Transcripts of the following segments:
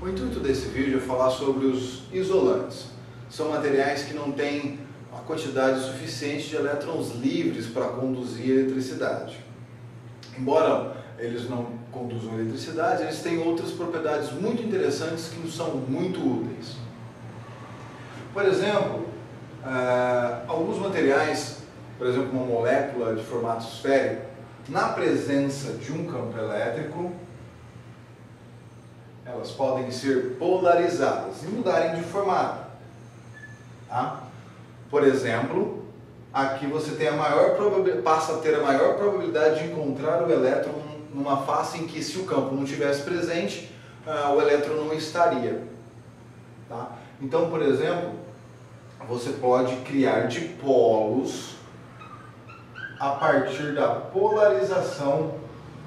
O intuito desse vídeo é falar sobre os isolantes. São materiais que não têm a quantidade suficiente de elétrons livres para conduzir eletricidade. Embora eles não conduzam eletricidade, eles têm outras propriedades muito interessantes que nos são muito úteis. Por exemplo, alguns materiais, por exemplo, uma molécula de formato esférico, na presença de um campo elétrico, elas podem ser polarizadas e mudarem de formato. Tá? Por exemplo, aqui você tem passa a ter a maior probabilidade de encontrar o elétron numa face em que, se o campo não estivesse presente, o elétron não estaria. Tá? Então, por exemplo, você pode criar dipolos a partir da polarização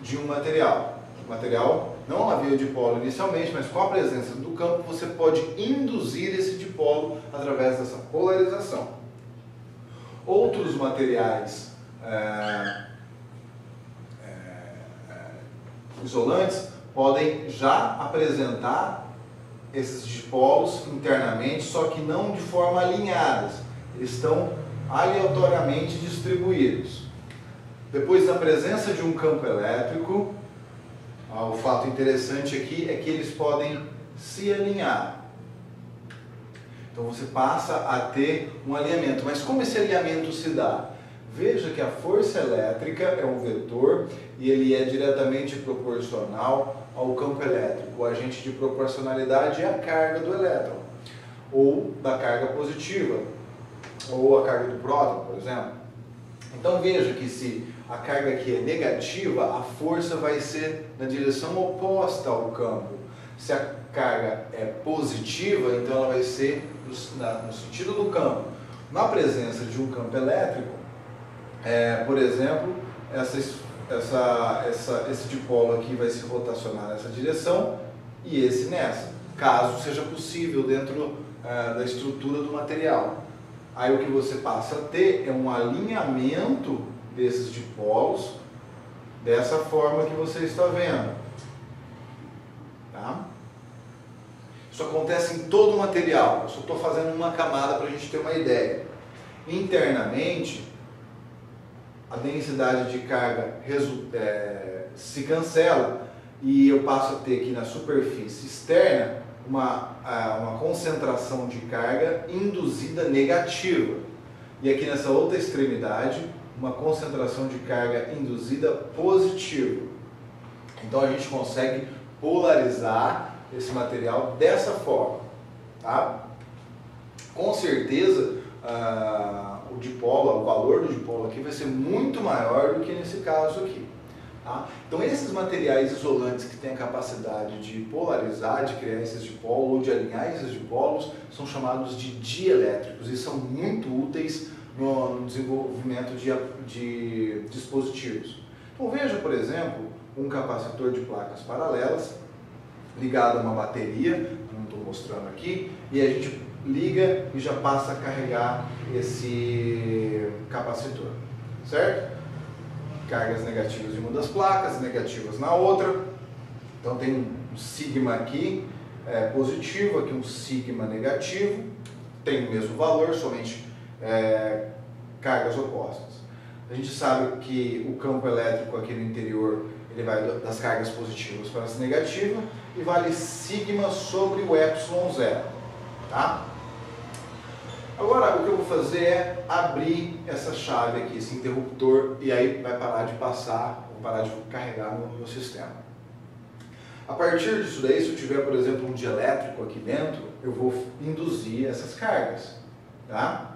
de um material. O material não havia dipolo inicialmente, mas com a presença do campo você pode induzir esse dipolo através dessa polarização. Outros materiais isolantes podem já apresentar esses dipolos internamente, só que não de forma alinhadas. Eles estão aleatoriamente distribuídos. Depois da presença de um campo elétrico, o fato interessante aqui é que eles podem se alinhar. Então você passa a ter um alinhamento. Mas como esse alinhamento se dá? Veja que a força elétrica é um vetor e ele é diretamente proporcional ao campo elétrico. O agente de proporcionalidade é a carga do elétron, ou da carga positiva, ou a carga do próton, por exemplo. Então veja que se a carga aqui é negativa, a força vai ser na direção oposta ao campo. Se a carga é positiva, então ela vai ser no sentido do campo. Na presença de um campo elétrico, por exemplo, esse dipolo aqui vai se rotacionar nessa direção e esse nessa, caso seja possível dentro da estrutura do material. Aí o que você passa a ter é um alinhamento desses dipolos dessa forma que você está vendo. Tá? Isso acontece em todo o material. Eu só estou fazendo uma camada para a gente ter uma ideia. Internamente, a densidade de carga se cancela e eu passo a ter aqui na superfície externa uma concentração de carga induzida negativa. E aqui nessa outra extremidade, uma concentração de carga induzida positiva. Então a gente consegue polarizar esse material dessa forma. Tá? Com certeza, o dipolo, o valor do dipolo aqui vai ser muito maior do que nesse caso aqui. Tá? Então esses materiais isolantes que têm a capacidade de polarizar, de criar esses dipolos ou de alinhar esses dipolos, são chamados de dielétricos e são muito úteis no desenvolvimento de dispositivos. Então veja, por exemplo, um capacitor de placas paralelas ligado a uma bateria, não estou mostrando aqui, e a gente liga e já passa a carregar esse capacitor, certo? Cargas negativas em uma das placas, negativas na outra. Então tem um sigma aqui positivo, aqui um sigma negativo, tem o mesmo valor, somente cargas opostas. A gente sabe que o campo elétrico aqui no interior ele vai das cargas positivas para as negativas e vale sigma sobre o epsilon zero. Tá? Agora o que eu vou fazer é abrir essa chave aqui, esse interruptor, e aí vai parar de passar, vou parar de carregar no meu sistema. A partir disso daí, se eu tiver, por exemplo, um dielétrico aqui dentro, eu vou induzir essas cargas. Tá?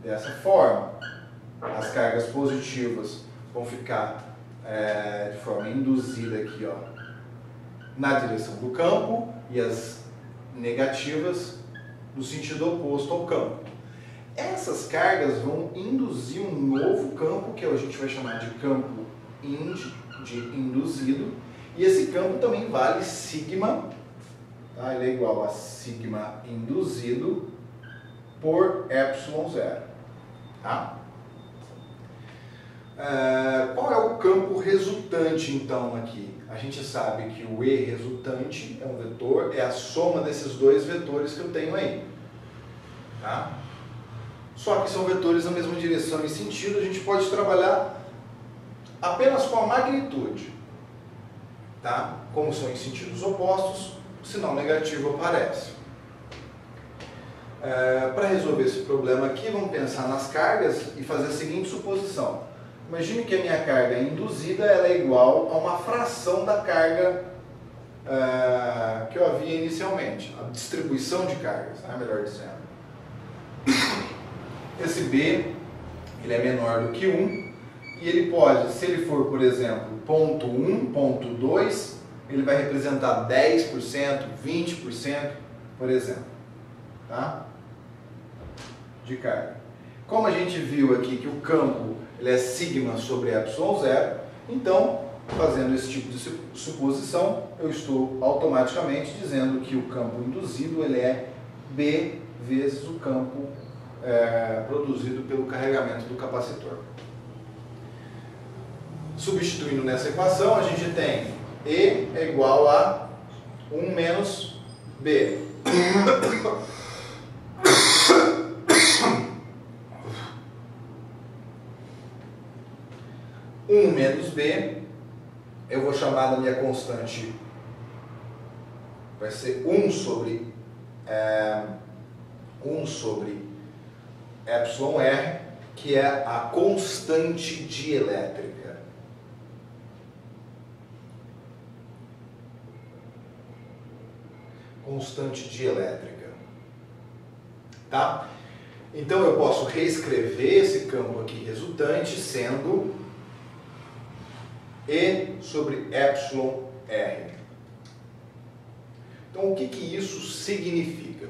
Dessa forma, as cargas positivas vão ficar de forma induzida aqui, ó, na direção do campo, e as negativas no sentido oposto ao campo. Essas cargas vão induzir um novo campo, que a gente vai chamar de campo de induzido, e esse campo também vale sigma, tá? Ele é igual a sigma induzido por epsilon zero. Tá? Qual é o campo resultante então aqui? A gente sabe que o E resultante é um vetor, é a soma desses dois vetores que eu tenho aí. Tá? Só que são vetores na mesma direção e sentido, a gente pode trabalhar apenas com a magnitude. Tá? Como são em sentidos opostos, o sinal negativo aparece. Para resolver esse problema aqui, vamos pensar nas cargas e fazer a seguinte suposição. Imagine que a minha carga induzida ela é igual a uma fração da carga que eu havia inicialmente, a distribuição de cargas, né? Melhor dizendo. Esse B ele é menor do que 1 e ele pode, se ele for, por exemplo, ponto 1, ponto 2, ele vai representar 10%, 20%, por exemplo, tá? De carga. Como a gente viu aqui que o campo ele é sigma sobre ε0, então, fazendo esse tipo de suposição, eu estou automaticamente dizendo que o campo induzido ele é B vezes o campo produzido pelo carregamento do capacitor. Substituindo nessa equação, a gente tem E é igual a 1 menos B. 1 menos B, eu vou chamar da minha constante, vai ser 1 sobre εr, que é a constante dielétrica. Constante dielétrica. Tá? Então eu posso reescrever esse campo aqui resultante sendo E sobre εr. Então o que isso significa?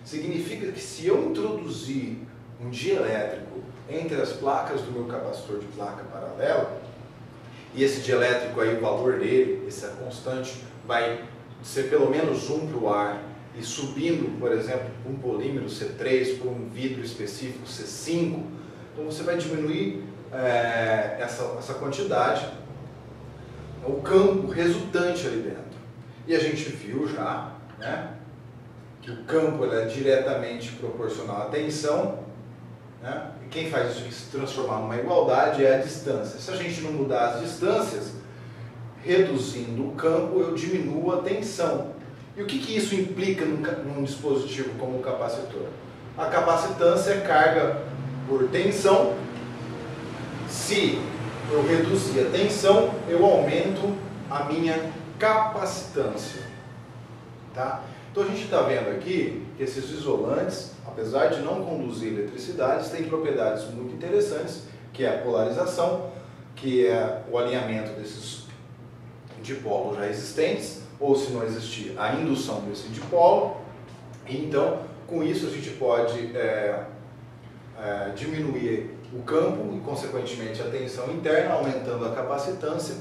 Significa que se eu introduzir um dielétrico entre as placas do meu capacitor de placa paralela, e esse dielétrico aí, o valor dele, essa constante, vai ser pelo menos 1 para o ar, e subindo, por exemplo, para um polímero C3, para um vidro específico C5, então você vai diminuir essa quantidade, o campo resultante ali dentro. E a gente viu já, né, que o campo é diretamente proporcional à tensão, né, e quem faz isso se transformar numa igualdade é a distância. Se a gente não mudar as distâncias, reduzindo o campo, eu diminuo a tensão. E o que isso implica num dispositivo como o capacitor? A capacitância é carga por tensão. Se eu reduzir a tensão, eu aumento a minha capacitância. Tá? Então a gente está vendo aqui que esses isolantes, apesar de não conduzir eletricidade, têm propriedades muito interessantes, que é a polarização, que é o alinhamento desses dipolos já existentes, ou se não existir, a indução desse dipolo. E então, com isso a gente pode diminuir o campo e, consequentemente, a tensão interna, aumentando a capacitância